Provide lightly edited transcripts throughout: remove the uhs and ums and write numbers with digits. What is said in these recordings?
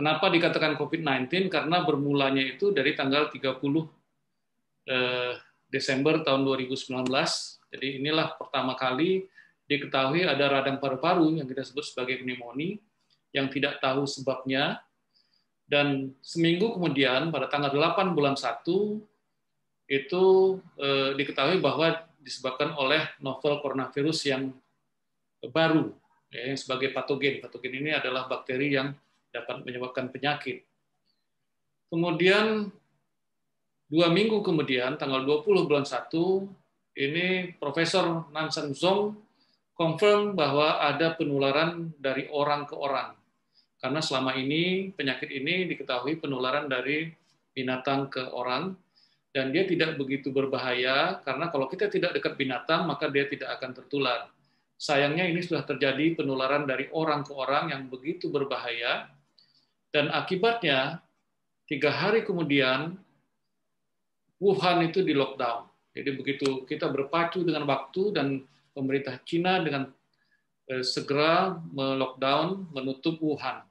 Kenapa dikatakan COVID-19? Karena bermulanya itu dari tanggal 30 Desember tahun 2019. Jadi inilah pertama kali diketahui ada radang paru-paru yang kita sebut sebagai pneumonia yang tidak tahu sebabnya. Dan seminggu kemudian pada tanggal 8 bulan 1 itu diketahui bahwa disebabkan oleh novel coronavirus yang baru, ya, yang sebagai patogen. Patogen ini adalah bakteri yang dapat menyebabkan penyakit. Kemudian 2 minggu kemudian, tanggal 20 bulan 1, ini Profesor Nansen Zhong confirm bahwa ada penularan dari orang ke orang. Karena selama ini penyakit ini diketahui penularan dari binatang ke orang, dan dia tidak begitu berbahaya, karena kalau kita tidak dekat binatang, maka dia tidak akan tertular. Sayangnya ini sudah terjadi penularan dari orang ke orang yang begitu berbahaya, dan akibatnya 3 hari kemudian Wuhan itu di lockdown. Jadi begitu kita berpacu dengan waktu dan pemerintah Cina dengan segera melockdown, menutup Wuhan.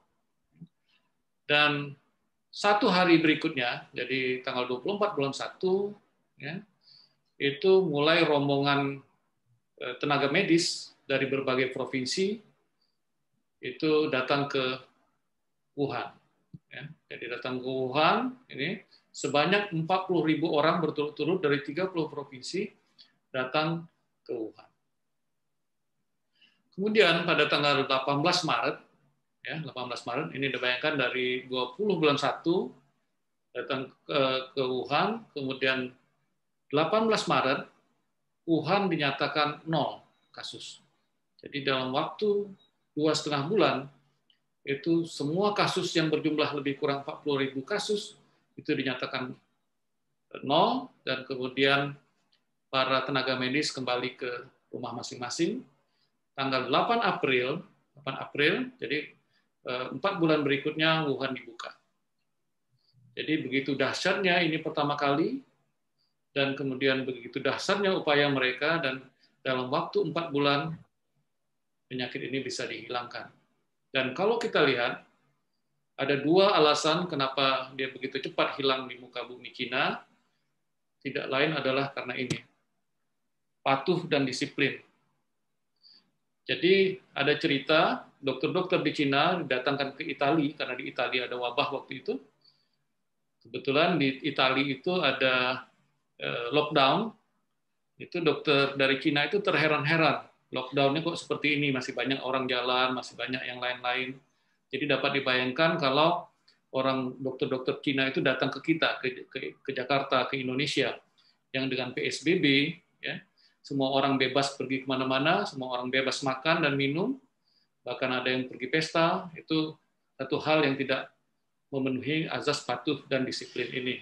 Dan 1 hari berikutnya, jadi tanggal 24 bulan 1, ya, itu mulai rombongan tenaga medis dari berbagai provinsi itu datang ke Wuhan. Ya. Jadi datang ke Wuhan, ini sebanyak 40.000 orang berturut-turut dari 30 provinsi datang ke Wuhan. Kemudian pada tanggal 18 Maret, ya, 18 Maret ini dibayangkan dari 20 bulan 1 datang ke Wuhan, kemudian 18 Maret Wuhan dinyatakan 0 kasus. Jadi dalam waktu 2,5 bulan itu semua kasus yang berjumlah lebih kurang 40.000 kasus itu dinyatakan 0, dan kemudian para tenaga medis kembali ke rumah masing-masing. Tanggal 8 April, jadi 4 bulan berikutnya Wuhan dibuka. Jadi begitu dahsyatnya ini pertama kali, dan kemudian begitu dahsyatnya upaya mereka, dan dalam waktu 4 bulan penyakit ini bisa dihilangkan. Dan kalau kita lihat, ada 2 alasan kenapa dia begitu cepat hilang di muka bumi Cina. Tidak lain adalah karena ini, patuh dan disiplin. Jadi ada cerita, dokter-dokter di Cina didatangkan ke Italia, karena di Italia ada wabah waktu itu. Kebetulan di Italia itu ada lockdown, itu dokter dari Cina itu terheran-heran, lockdown-nya kok seperti ini, masih banyak orang jalan, masih banyak yang lain-lain. Jadi dapat dibayangkan kalau orang dokter-dokter Cina itu datang ke kita, ke Jakarta, ke Indonesia, yang dengan PSBB, ya, semua orang bebas pergi kemana-mana, semua orang bebas makan dan minum, bahkan ada yang pergi pesta, itu satu hal yang tidak memenuhi azas patuh dan disiplin ini.